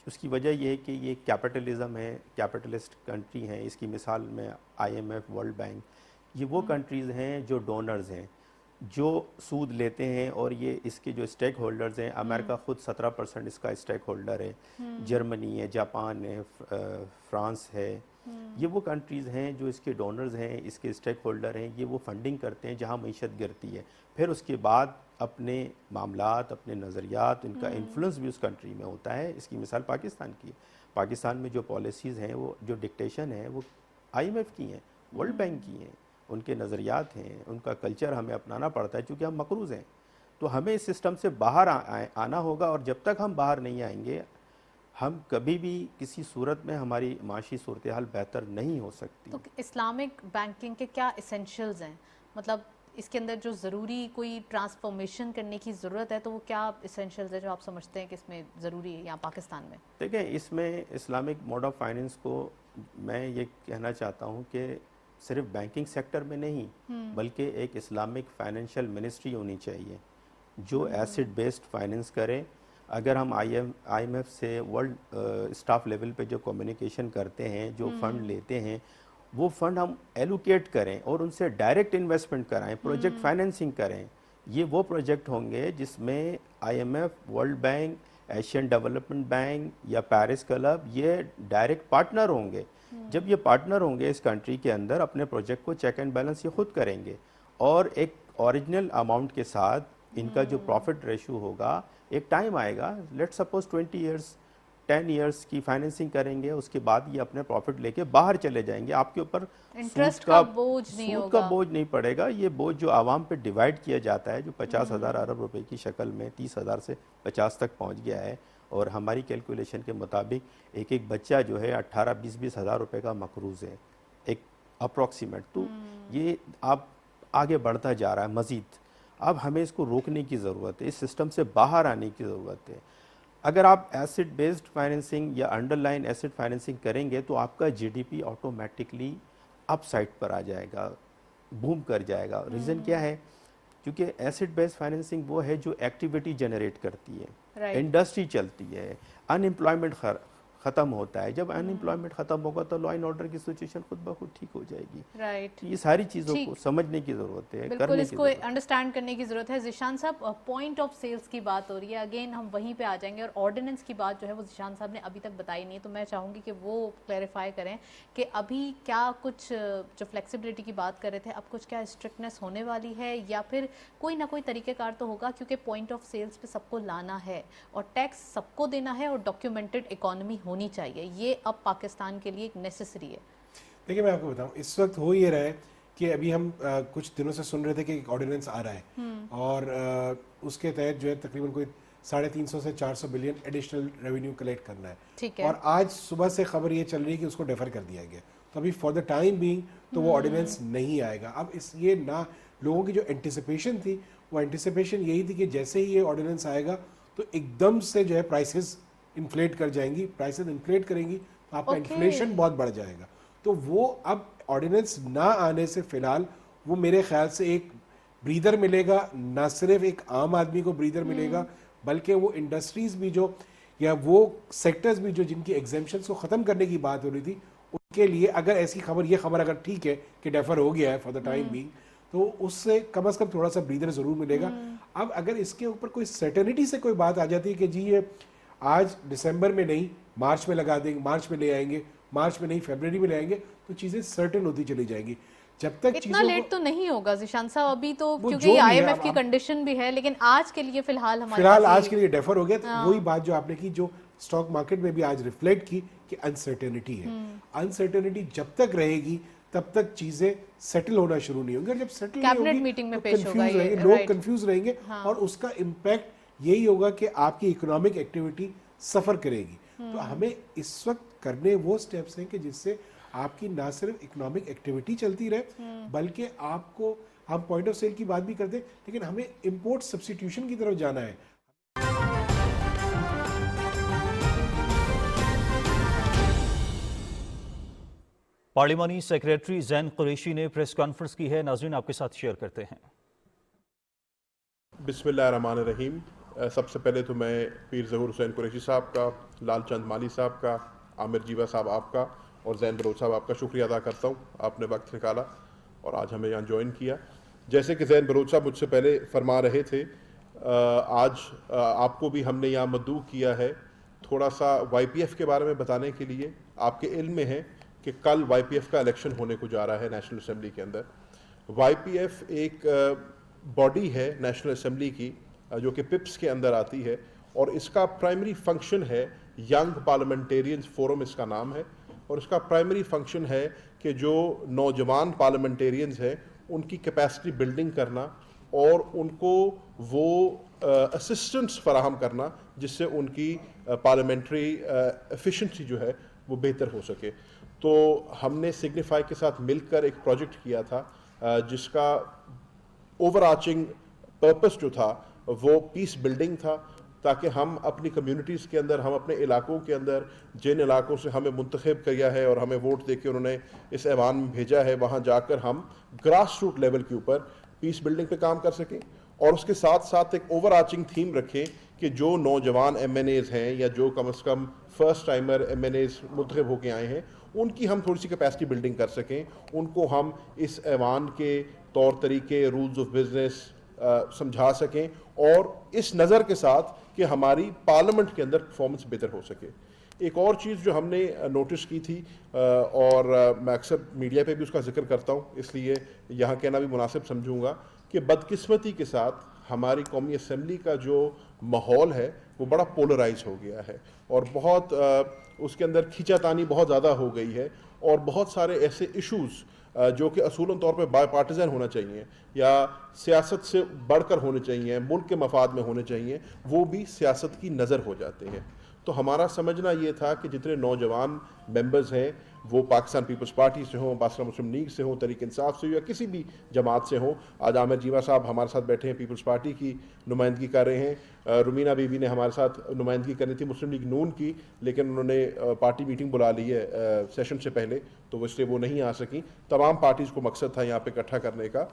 اس کی وجہ یہ ہے کہ یہ کیپٹلزم ہے, کیپٹلسٹ کنٹری ہیں. اس کی مثال میں IMF, ورلڈ بینک, یہ وہ کنٹریز ہیں جو ڈونرز ہیں, جو سود لیتے ہیں, اور یہ اس کے جو اسٹیک ہولڈرز ہیں. امریکہ خود 17% اس کا اسٹیک ہولڈر ہے, جرمنی ہے, جاپان ہے, فرانس ہے. یہ وہ کنٹریز ہیں جو اس کے ڈونرز ہیں, اس کے اسٹیک ہولڈر ہیں. یہ وہ فنڈنگ کرتے ہیں جہاں معیشت گرتی ہے. پھر اس کے بعد اپنے معاملات, اپنے نظریات, ان کا انفلوئنس بھی اس کنٹری میں ہوتا ہے. اس کی مثال پاکستان کی ہے. پاکستان میں جو پالیسیز ہیں, وہ جو ڈکٹیشن ہے, وہ IMF کی ہیں, ورلڈ بینک کی ہیں, ان کے نظریات ہیں, ان کا کلچر ہمیں اپنانا پڑتا ہے چونکہ ہم مقروض ہیں. تو ہمیں اس سسٹم سے باہر آنا ہوگا, اور جب تک ہم باہر نہیں آئیں گے, ہم کبھی بھی کسی صورت میں ہماری معاشی صورتحال بہتر نہیں ہو سکتی. تو اسلامک بینکنگ کے کیا ایسنشلز ہیں, مطلب اس کے اندر جو ضروری کوئی ٹرانسفارمیشن کرنے کی ضرورت ہے, تو وہ کیا ایسنشلز ہیں جو آپ سمجھتے ہیں کہ اس میں ضروری ہے یہاں پاکستان میں؟ دیکھیں, اس میں اسلامک موڈ آف فائنینس کو میں یہ کہنا چاہتا ہوں کہ صرف بینکنگ سیکٹر میں نہیں, بلکہ ایک اسلامک فائنینشیل منسٹری ہونی چاہیے جو ایسٹ بیسڈ فائنینس کرے. اگر ہم IMF سے ورلڈ اسٹاف لیول پہ جو کمیونیکیشن کرتے ہیں, جو فنڈ لیتے ہیں, وہ فنڈ ہم ایلوکیٹ کریں اور ان سے ڈائریکٹ انویسٹمنٹ کرائیں, پروجیکٹ فائنینسنگ کریں. یہ وہ پروجیکٹ ہوں گے جس میں IMF, world bank, Asian development bank یا پیرس کلب یہ ڈائریکٹ پارٹنر ہوں گے. جب یہ پارٹنر ہوں گے اس کنٹری کے اندر, اپنے پروجیکٹ کو چیک اینڈ بیلنس یہ خود کریں گے, اور ایک اوریجنل اماؤنٹ کے ساتھ ان کا جو پروفٹ ریشو ہوگا, ایک ٹائم آئے گا, لیٹ سپوز 20 ایئرس 10 ایئرس کی فائنینسنگ کریں گے, اس کے بعد یہ اپنے پروفٹ لے کے باہر چلے جائیں گے. آپ کے اوپر انٹرسٹ کا بوجھ نہیں ہوگا, سود کا بوجھ نہیں پڑے گا. یہ بوجھ جو عوام پہ ڈیوائڈ کیا جاتا ہے, جو 50,000 ارب روپے کی شکل میں 30,000 سے 50 تک پہنچ گیا ہے, اور ہماری کیلکولیشن کے مطابق ایک ایک بچہ جو ہے 18-20 ہزار روپے کا مقروض ہے, ایک اپروکسیمیٹ. تو یہ آپ آگے بڑھتا جا رہا ہے مزید. اب ہمیں اس کو روکنے کی ضرورت ہے, اس سسٹم سے باہر آنے کی ضرورت ہے. اگر آپ ایسٹ بیسڈ فائنینسنگ یا انڈر لائن ایسٹ فائنینسنگ کریں گے تو آپ کا GDP آٹومیٹکلی اپ سائڈ پر آ جائے گا, بوم کر جائے گا. ریزن کیا ہے؟ کیونکہ ایسٹ بیسڈ فائنینسنگ وہ ہے جو ایکٹیویٹی جنریٹ کرتی ہے, انڈسٹری چلتی ہے, ان امپلائمنٹ ختم ہوتا ہے. جب ان امپلائمنٹ ختم ہوگا تو لا اینڈ آرڈر کی سچویشن خود بخود ٹھیک ہو جائے گی. رائٹ, یہ ساری چیزوں کو سمجھنے کی ضرورت ہے, بالکل اس کو انڈرسٹینڈ کرنے کی ضرورت ہے. ذیشان صاحب, پوائنٹ آف سیلز کی بات ہو رہی ہے, اگین ہم وہیں پہ آ جائیں گے, اور آرڈیننس کی بات جو ہے وہ ذیشان صاحب نے ابھی تک بتائی نہیں ہے, تو میں چاہوں گی کہ وہ کلیریفائی کریں کہ ابھی کیا کچھ جو فلیکسیبلٹی کی بات کر رہے تھے, اب کچھ کیا اسٹرکٹنس ہونے والی ہے, یا پھر کوئی نہ کوئی طریقہ کار تو ہوگا, کیونکہ پوائنٹ آف سیلز پہ سب کو لانا ہے اور ٹیکس سب کو دینا ہے, اور ڈاکیومنٹڈ اکانومی ہونی چاہیے. یہ اب پاکستان کے لیے ایک نیسیسری ہے. دیکھیں میں آپ کو بتاؤں, اس وقت ہو یہ رہا ہے کہ ابھی ہم کچھ دنوں سے سن رہے تھے کہ ایک آرڈیننس آ رہا ہے, اور اس کے تحت جو ہے تقریباً کوئی 350 سے 400 بلین ایڈیشنل ریونیو کلیکٹ کرنا ہے. اور آج صبح سے خبر یہ چل رہی ہے کہ اس کو ڈیفر کر دیا گیا. تو ابھی فار دا ٹائم بینگ تو وہ آرڈیننس نہیں آئے گا. اب اس یہ نہ لوگوں کی جو اینٹیسپیشن تھی, وہ اینٹیسپیشن یہی تھی کہ جیسے ہی یہ آرڈیننس آئے گا تو ایک دم سے جو ہے پرائسز انفلیٹ کر جائیں گی. پرائسز انفلیٹ کریں گی تو آپ کا انفلیشن بہت بڑھ جائے گا. تو وہ اب آرڈیننس نہ آنے سے فی الحال وہ میرے خیال سے ایک بریدر ملے گا. نہ صرف ایک عام آدمی کو بریدر ملے گا, بلکہ وہ انڈسٹریز بھی جو, یا وہ سیکٹرز بھی جو جن کی ایگزیمپشنز کو ختم کرنے کی بات ہو رہی تھی, ان کے لیے اگر ایسی خبر, یہ خبر اگر ٹھیک ہے کہ ڈیفر ہو گیا ہے فار دا ٹائم بینگ, تو اس سے کم از کم تھوڑا سا بریدر ضرور ملے گا. اب اگر اس کے اوپر کوئی سرٹنٹی سے کوئی بات آ جاتی ہے کہ جی یہ آج دسمبر میں نہیں مارچ میں لگا دیں گے, مارچ میں لے آئیں گے, मार्च में नहीं फरवरी में लाएंगे तो चीजें सर्टेन होती चली जाएंगी। जब तक इतना चीजों लेट तो नहीं होगा जीशान साहब अभी तो, वो क्योंकि जो भी है, IMF की अब कंडीशन भी है, लेकिन आज के लिए फिलहाल हमारे फिलहाल पास आज के लिए डेफर हो गया। तो वही बात जो आपने की, जो स्टॉक मार्केट में भी आज रिफ्लेक्ट की कि अनसर्टेनिटी है। अनसर्टेनिटी जब तक रहेगी तब तक चीजें सेटल होना शुरू नहीं होंगी, और जब सेटल नहीं कैबिनेट होगी मीटिंग में तो पेश होगा कंफ्यूज ये, रहेंगे लोग, राइट। कंफ्यूज रहेंगे, और उसका इम्पैक्ट यही होगा कि आपकी इकोनॉमिक एक्टिविटी सफर करेगी। तो हमें इस वक्त करने वो स्टेप्स हैं कि जिससे आपकी ना सिर्फ इकोनॉमिक एक्टिविटी चलती रहे, बल्कि आपको, हम पॉइंट ऑफ सेल की बात भी करते हैं, लेकिन हमें इंपोर्ट सब्स्टिट्यूशन की तरफ जाना है। पार्लिमानी सेक्रेटरी जैन कुरैशी ने प्रेस कॉन्फ्रेंस की है, नाज़रीन आपके साथ शेयर करते हैं। बिस्मिल्लाहिर्रहमानिर्रहीम। सबसे पहले तो मैं पीर ज़हूर हुसैन कुरैशी साहब का, लाल चंद माली साहब का, आमिर जीवा साहब आपका और जैन बलोच साहब आपका शुक्रिया अदा करता हूँ, आपने वक्त निकाला और आज हमें यहाँ ज्वाइन किया। जैसे कि जैन बलोच साहब मुझसे पहले फरमा रहे थे, आज आपको भी हमने यहाँ मद्दू किया है थोड़ा सा YPF के बारे में बताने के लिए। आपके इल्म में है कि कल YPF का इलेक्शन होने को जा रहा है नेशनल असेंबली के अंदर। YPF एक बॉडी है नेशनल असेंबली की जो कि पिप्स के अंदर आती है, और इसका प्राइमरी फंक्शन है, यंग पार्लियामेंटेरियंस फोरम इसका नाम है, और इसका प्राइमरी फंक्शन है कि जो नौजवान पार्लियामेंटेरियंस हैं उनकी कैपेसिटी बिल्डिंग करना और उनको वो असिस्टेंस फराहम करना जिससे उनकी पार्लियामेंट्री एफिशिएंसी जो है वो बेहतर हो सके। तो हमने सिग्निफाई के साथ मिलकर एक प्रोजेक्ट किया था जिसका ओवरआर्चिंग पर्पस जो था वो पीस बिल्डिंग था, ताकि हम अपनी कम्युनिटीज़ के अंदर, हम अपने इलाकों के अंदर, जिन इलाकों से हमें मुंतखब किया है और हमें वोट देके उन्होंने इस ऐवान में भेजा है, वहाँ जाकर हम ग्रास रूट लेवल के ऊपर पीस बिल्डिंग पे काम कर सकें, और उसके साथ साथ एक ओवरआर्चिंग थीम रखें कि जो नौजवान MNAs हैं या जो कम से कम फर्स्ट टाइमर MNAs मुंतखब होके आए हैं, उनकी हम थोड़ी सी कैपेसिटी बिल्डिंग कर सकें, उनको हम इस ऐवान के तौर तरीके, रूल्स ऑफ बिजनेस समझा सकें, और इस नज़र के साथ कि हमारी पार्लियामेंट के अंदर परफॉर्मेंस बेहतर हो सके। एक और चीज़ जो हमने नोटिस की थी, और मैं अक्सर मीडिया पे भी उसका जिक्र करता हूँ, इसलिए यहाँ कहना भी मुनासिब समझूंगा कि बदकिस्मती के साथ हमारी कौमी असम्बली का जो माहौल है वो बड़ा पोलराइज हो गया है, और बहुत उसके अंदर खींचातानी बहुत ज़्यादा हो गई है, और बहुत सारे ऐसे इशूज़ जो कि असूलन तौर पे बाय पार्टिजन होना चाहिए या सियासत से बढ़कर होने चाहिए, मुल्क के मफाद में होने चाहिए, वो भी सियासत की नज़र हो जाते हैं। तो हमारा समझना ये था कि जितने नौजवान मेंबर्स हैं वो पाकिस्तान पीपल्स पार्टी से हों, पाकिस्तान मुस्लिम लीग से हों, तहरीक इंसाफ से हो, या किसी भी जमात से हों। आज आमिर जीवा साहब हमारे साथ बैठे हैं, पीपल्स पार्टी की नुमाइंदगी कर रहे हैं। रुमीना बीबी ने हमारे साथ नुमाइंदगी करनी थी मुस्लिम लीग नून की, लेकिन उन्होंने पार्टी मीटिंग बुला ली है सेशन से पहले, तो इसलिए वो नहीं आ सकी। तमाम पार्टीज़ को मकसद था यहाँ पे इकट्ठा करने का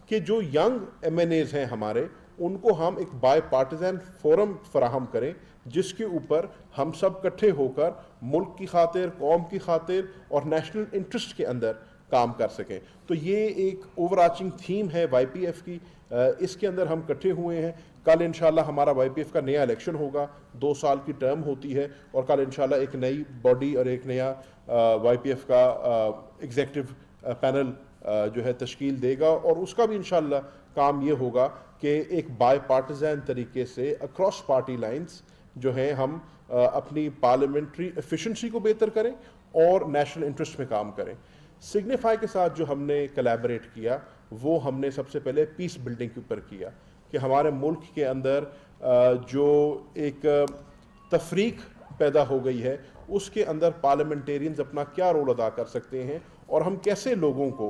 कि जो यंग MNAs हैं हमारे, उनको हम एक बाय पार्टिजन फोरम फराहम करें जिसके ऊपर हम सब इकट्ठे होकर मुल्क की खातिर, कौम की खातिर और नेशनल इंटरेस्ट के अंदर काम कर सकें। तो ये एक ओवरआर्चिंग थीम है YPF की, इसके अंदर हम इकट्ठे हुए हैं। कल इंशाल्लाह हमारा YPF का नया इलेक्शन होगा, 2 साल की टर्म होती है, और कल इंशाल्लाह एक नई बॉडी और एक नया YPF का एग्जीक्यूटिव पैनल जो है तश्कील देगा, और उसका भी इंशाल्लाह काम ये होगा कि एक बाय पार्टिजन तरीके से अक्रॉस पार्टी लाइंस जो हैं हम अपनी पार्लियामेंट्री एफिशिएंसी को बेहतर करें और नेशनल इंटरेस्ट में काम करें। सिग्निफाई के साथ जो हमने कोलैबोरेट किया वो हमने सबसे पहले पीस बिल्डिंग के ऊपर किया कि हमारे मुल्क के अंदर जो एक तफरीक पैदा हो गई है उसके अंदर पार्लियामेंटेरियंस अपना क्या रोल अदा कर सकते हैं, और हम कैसे लोगों को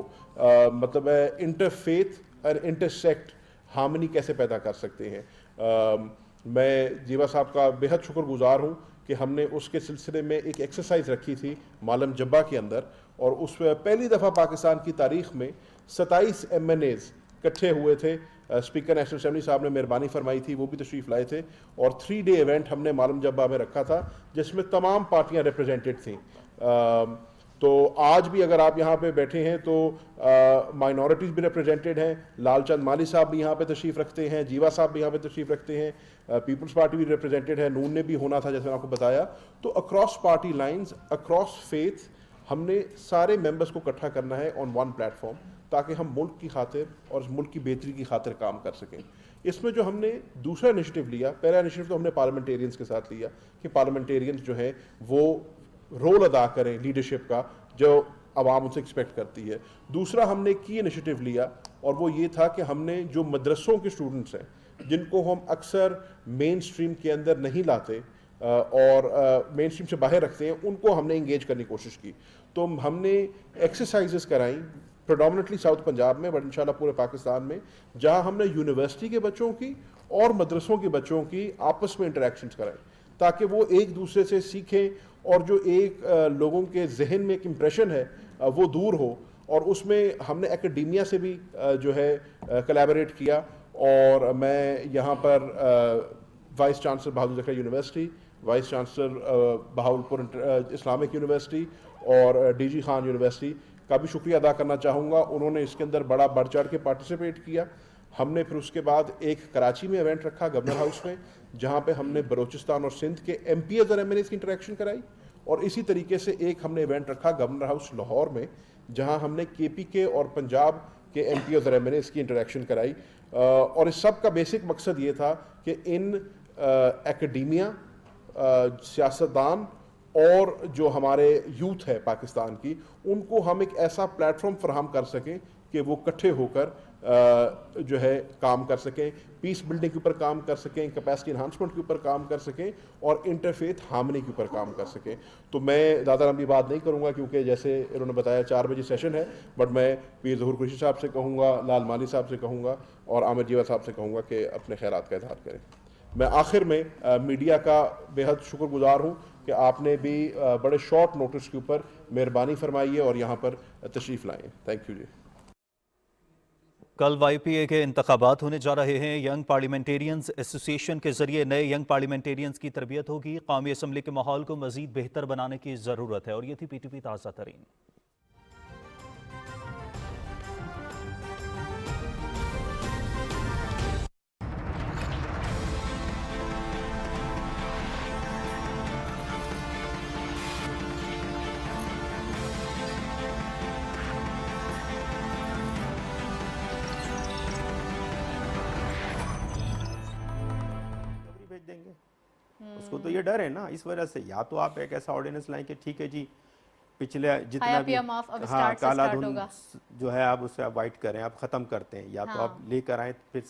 मतलब इंटरफेथ और इंटरसेक्ट हार्मनी कैसे पैदा कर सकते हैं। मैं जीवा साहब का बेहद शुक्रगुजार हूँ कि हमने उसके सिलसिले में एक एक्सरसाइज रखी थी मालम जब्बा के अंदर, और उस पहली दफ़ा पाकिस्तान की तारीख में 27 MNAs इकट्ठे हुए थे। स्पीकर नेशनल असेंबली साहब ने मेहरबानी फरमाई थी, वो भी तशरीफ़ लाए थे, और 3 डे इवेंट हमने मालम जब्बा में रखा था जिसमें तमाम पार्टियाँ रिप्रेजेंटेड थीं। तो आज भी अगर आप यहाँ पे बैठे हैं तो माइनॉरिटीज़ भी रिप्रेजेंटेड हैं, लाल चंद माली साहब भी यहाँ पे तशरीफ़ रखते हैं, जीवा साहब भी यहाँ पे तशरीफ़ रखते हैं, पीपल्स पार्टी भी रिप्रेजेंटेड है, नून ने भी होना था जैसे मैंने आपको बताया। तो across party lines, across faith ہم نے سارے ممبرس کو اکٹھا کرنا ہے آن ون پلیٹ فارم تاکہ ہم ملک کی خاطر اور ملک کی بہتری کی خاطر کام کر سکیں. اس میں جو ہم نے دوسرا انیشیٹو لیا, پہلا انیشیٹو تو ہم نے پارلیمنٹیرینز کے ساتھ لیا کہ پارلیمنٹیرینز جو ہیں وہ رول ادا کریں لیڈرشپ کا جو عوام ان سے ایکسپیکٹ کرتی ہے. دوسرا ہم نے کی انیشیٹو لیا اور وہ یہ تھا کہ ہم نے جو مدرسوں کے اسٹوڈنٹس ہیں جن کو ہم اکثر مین اسٹریم کے اندر نہیں لاتے اور مین اسٹریم سے باہر رکھتے ہیں, ان کو ہم نے انگیج کرنے کی کوشش کی. تو ہم نے ایکسرسائزز کرائیں پریڈومنٹلی ساؤتھ پنجاب میں بٹ انشاءاللہ پورے پاکستان میں, جہاں ہم نے یونیورسٹی کے بچوں کی اور مدرسوں کے بچوں کی آپس میں انٹریکشنز کرائیں تاکہ وہ ایک دوسرے سے سیکھیں اور جو ایک لوگوں کے ذہن میں ایک امپریشن ہے وہ دور ہو. اور اس میں ہم نے اکیڈیمیا سے بھی جو ہے کلیبوریٹ کیا, اور میں یہاں پر وائس چانسلر بہادر ذخیرہ university, vice chancellor Bahawalpur Islamic university اور ڈی جی خان یونیورسٹی کا بھی شکریہ ادا کرنا چاہوں گا. انہوں نے اس کے اندر بڑھ چڑھ کے پارٹیسپیٹ کیا. ہم نے پھر اس کے بعد ایک کراچی میں ایونٹ رکھا گورنر ہاؤس میں, جہاں پہ ہم نے بلوچستان اور سندھ کے ایم پی ایز اور ایم این ایز کی انٹریکشن کرائی. اور اسی طریقے سے ایک ہم نے ایونٹ رکھا گورنر ہاؤس لاہور میں, جہاں ہم نے کے پی کے اور پنجاب کے ایم پی ایز اور ایم این ایز کی انٹریکشن کرائی. اور اس سب کا بیسک مقصد یہ تھا کہ ان اکیڈیمیا, سیاستدان اور جو ہمارے یوتھ ہے پاکستان کی, ان کو ہم ایک ایسا پلیٹ فارم فراہم کر سکیں کہ وہ اکٹھے ہو کر جو ہے کام کر سکیں, پیس بلڈنگ کے اوپر کام کر سکیں, کیپیسٹی انہانسمنٹ کے اوپر کام کر سکیں اور انٹرفیتھ ہارمنی کے اوپر کام کر سکیں. تو میں زیادہ لمبی بات نہیں کروں گا کیونکہ جیسے انہوں نے بتایا 4 بجے سیشن ہے, بٹ میں پیر ظہور قریشی صاحب سے کہوں گا, لال مالی صاحب سے کہوں گا اور عامر جیوا صاحب سے کہوں گا کہ اپنے خیالات کا اظہار کریں. میں آخر میں میڈیا کا بے حد شکر گزار ہوں کہ آپ نے بھی بڑے شارٹ نوٹس کے اوپر مہربانی فرمائی ہے اور یہاں پر تشریف لائیں. تھینک یو جی. کل وائی پی اے کے انتخابات ہونے جا رہے ہیں. ینگ پارلیمنٹیرینز ایسوسی ایشن کے ذریعے نئے ینگ پارلیمنٹیرینز کی تربیت ہوگی. قومی اسمبلی کے ماحول کو مزید بہتر بنانے کی ضرورت ہے. اور یہ تھی پی ٹی پی تازہ ترین. بھیج دیں گے اس کو. تو یہ ڈر ہے نا, اس وجہ سے یا تو آپ ایک ایسا آرڈیننس لائیں کہ ٹھیک ہے جی پچھلے جتنا بھی کالا دھن جو ہے آپ اسے اوائڈ کریں, آپ ختم کرتے ہیں, یا تو آپ لے کر آئیں, پھر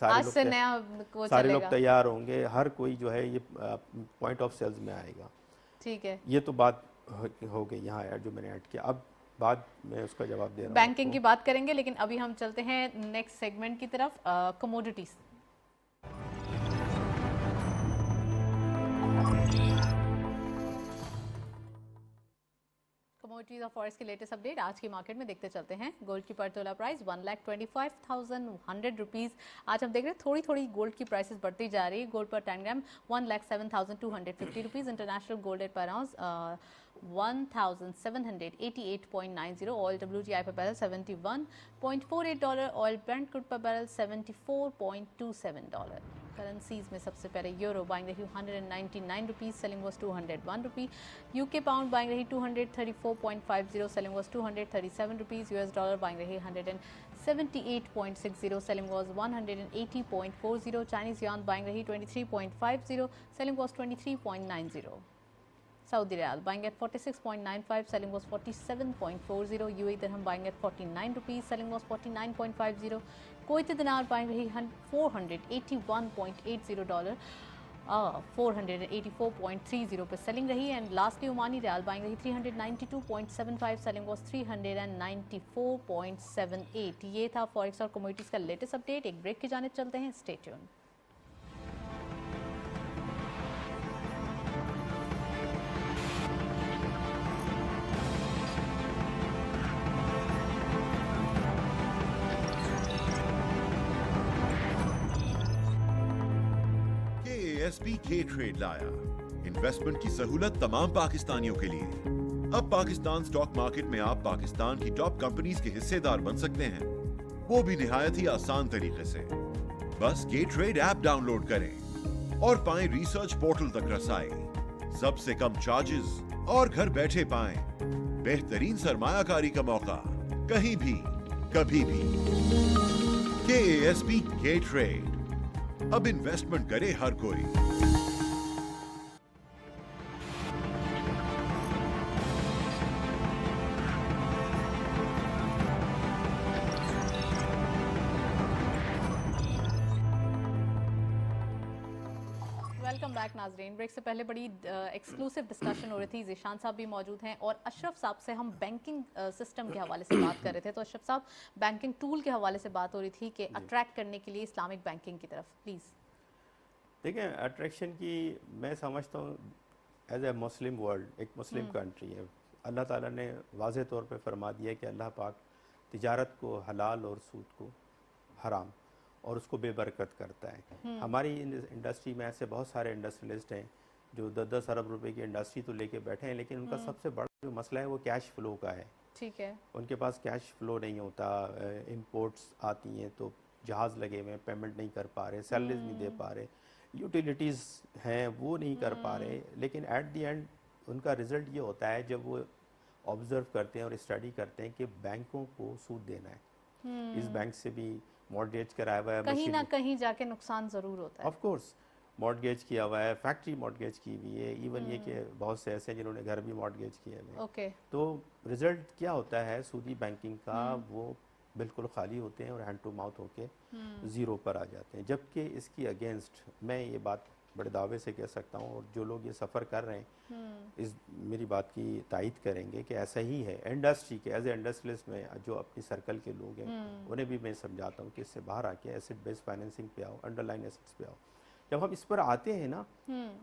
سارے لوگ تیار ہوں گے, ہر کوئی جو ہے یہ پوائنٹ آف سیلز میں آئے گا. ٹھیک ہے, یہ تو بات ہو گئی یہاں جو میں نے ایڈ کیا. اب بعد میں اس کا جواب دے رہا ہوں. بینکنگ کی بات کریں گے, لیکن ابھی ہم چلتے ہیں نیکسٹ سیگمنٹ کی طرف, کموڈیٹیز. کموڈیٹیز اور فارکس کی لیٹسٹ اپڈیٹ آج کی مارکیٹ میں دیکھتے چلتے ہیں. گولڈ کی پر تولہ پرائز 1,25,100 روپیز. آج ہم دیکھ رہے ہیں تھوڑی تھوڑی گولڈ کی پرائسز بڑھتی جا رہی ہے. گولڈ پر 10 gram 1,07,250 rupees. International gold at per ounce 1,788.90. Oil WTI per barrel $71.48. Oil Brent crude per barrel $74.27. Currencies میں سب سے پہلے یورو بائنگ رہی 199 rupees, selling was 201 rupee. U K pound buying رہی 234.50, selling was 237 rupees. US dollar buying رہی 178.60, selling was 180.40. Chinese yuan buying رہی 23.50, selling was 23.90. Saudi riyal buying at 46.95, selling was 47.40. UAE dirham buying at 49 rupees, selling was 49.50. Kuwait دینار buying رہی $481.80, 484.30 پر selling رہی. And lastly عمانی Real buying رہی 392.75, selling was 394.78. یہ تھا forex اور commodities کا latest update. ایک بریک کی جانب چلتے ہیں, stay tuned. KASP K trade لایا انویسٹمنٹ کی سہولت تمام پاکستانیوں کے لیے. اب پاکستان سٹاک مارکیٹ میں آپ پاکستان کی ٹاپ کمپنیز کے حصے دار بن سکتے ہیں, وہ بھی نہایت ہی آسان طریقے سے. بس K trade app download کریں اور پائیں ریسرچ پورٹل تک رسائی. سب سے کم چارجز اور گھر بیٹھے پائیں बेहतरीन सरमायाकारी का मौका कहीं भी कभी भी। KASB K ट्रेड, अब इन्वेस्टमेंट करे हर कोई। वेलकम बैक नाजरीन। ब्रेक से पहले बड़ी एक्सक्लूसिव डिस्कशन हो रही थी, ज़ीशान साहब भी मौजूद हैं और अशरफ साहब से हम बैंकिंग सिस्टम के हवाले से बात कर रहे थे। तो अशरफ साहब, बैंकिंग टूल के हवाले से बात हो रही थी कि अट्रैक्ट करने के लिए इस्लामिक बैंकिंग की तरफ, प्लीज़। देखिए, अट्रैक्शन की मैं समझता हूँ एज ए मुस्लिम वर्ल्ड, एक मुस्लिम कंट्री है, अल्लाह ताला ने वाज़ेह तौर पे फरमा दिया कि अल्लाह पाक तिजारत को हलाल और सूद को हराम और उसको बेबरकत करता है। हमारी इंडस्ट्री में ऐसे बहुत सारे इंडस्ट्रियलिस्ट हैं जो 10-10 अरब रुपए की इंडस्ट्री तो लेके बैठे हैं, लेकिन उनका सबसे बड़ा जो मसला है वो कैश फ्लो का है। ठीक है। उनके पास कैश फ्लो नहीं होता, इंपोर्ट्स आती हैं तो जहाज़ लगे हुए हैं, पेमेंट नहीं कर पा रहे, सैलरीज नहीं दे पा रहे, यूटिलिटीज़ हैं वो नहीं कर पा रहे, लेकिन एट द एंड उनका रिज़ल्ट ये होता है जब वो ऑब्ज़र्व करते हैं और स्टडी करते हैं कि बैंकों को सूद देना है, इस बैंक से भी मॉर्गेज कराया हुआ है, कहीं ना कहीं जाके नुकसान ज़रूर होता है। ऑफ कोर्स मॉर्गेज किया हुआ है, फैक्ट्री मॉर्गेज की हुई है, इवन ये कि बहुत से ऐसे हैं जिन्होंने घर भी मॉर्गेज किए हुए हैं। ओके। तो रिजल्ट क्या होता है सूदी बैंकिंग का, वो बिल्कुल खाली होते हैं और हैंड टू माउथ होके ज़ीरो पर आ जाते हैं। जबकि इसकी अगेंस्ट मैं ये बात बड़े दावे से कह सकता हूँ, और जो लोग ये सफ़र कर रहे हैं इस मेरी बात की तायद करेंगे कि ऐसा ही है। इंडस्ट्री के एज ए इंडस्ट्रियलिस्ट में जो अपनी सर्कल के लोग हैं उन्हें भी मैं समझाता हूँ कि इससे बाहर आके एसेट बेस्ड फाइनेंसिंग पे आओ, अंडरलाइन एसेट्स पे आओ। जब हम इस पर आते हैं ना,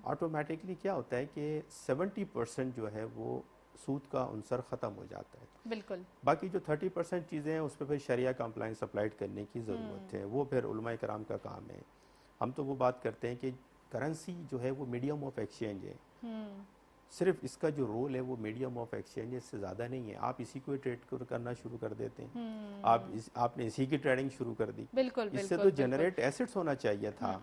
ऑटोमेटिकली क्या होता है कि 70% जो है वो सूद का अंसर ख़त्म हो जाता है। बिल्कुल। बाकी जो 30% चीज़ें हैं उस पर फिर शरिया कंप्लाइंस अप्लाइड करने की ज़रूरत है, वो फिर उलमा कराम का काम है। हम तो वो बात करते हैं कि करेंसी जो है वो मीडियम ऑफ एक्सचेंज है, सिर्फ इसका जो रोल है वो मीडियम ऑफ एक्सचेंज है, इससे ज़्यादा नहीं है। आप इसी को ट्रेड करना शुरू कर देते हैं, आपने इसी की ट्रेडिंग शुरू कर दी। बिल्कुल, इससे तो जनरेट एसेट्स होना चाहिए था।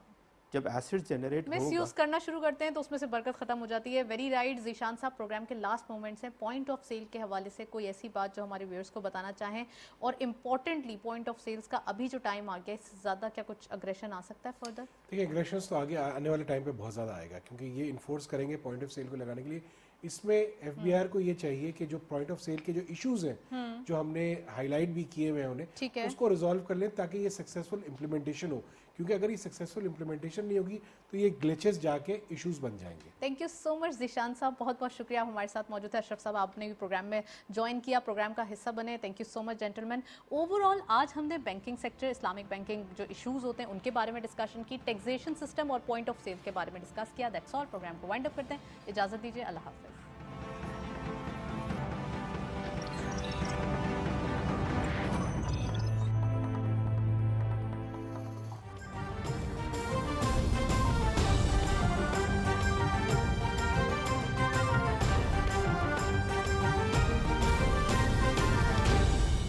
जब एसेट्स जनरेट मिस यूज करना शुरू करते हैं तो उसमें से बरकत खत्म हो जाती है। वेरी राइट ज़ीशान साहब, प्रोग्राम के लास्ट मोमेंट्स हैं, पॉइंट ऑफ सेल के हवाले से कोई ऐसी बात जो हमारे व्यूअर्स को बताना चाहें, और इम्पोर्टेंटली पॉइंट ऑफ सेल्स का अभी जो टाइम आ गया, इससे ज़्यादा क्या कुछ अग्रेशन आ सकता है फर्दर? देखिए, एग्रेशन तो आगे आने वाले टाइम पे बहुत ज़्यादा आएगा, क्योंकि ये इन्फोर्स करेंगे पॉइंट ऑफ सेल को लगाने के लिए। इसमें एफबीआर को ये चाहिए कि जो पॉइंट ऑफ सेल के जो इश्यूज हैं जो हमने हाईलाइट भी किए हुए हैं उन्हें, उसको रिजॉल्व कर लें ताकि ये सक्सेसफुल इम्प्लीमेंटेशन हो, क्योंकि अगर ये सक्सेसफुल इम्प्लीमेंटेशन नहीं होगी तो ये ग्लिचेस जाके इश्यूज बन जाएंगे। Thank you so much Zeeshan साहब, बहुत बहुत शुक्रिया आप हमारे साथ मौजूद है। अशरफ साहब, आपने भी प्रोग्राम में ज्वाइन किया, प्रोग्राम का हिस्सा बने, thank you so much gentleman. Overall आज हमने बैंकिंग सेक्टर, इस्लामिक बैंकिंग जो इशूज़ होते हैं उनके बारे में डिस्कशन की, टैक्सेशन सिस्टम और पॉइंट ऑफ सेल के बारे में डिस्कस किया। That's all. प्रोग्राम को वाइंड अप करते हैं, इजाज़त दीजिए, अल्लाह हाफ़िज़।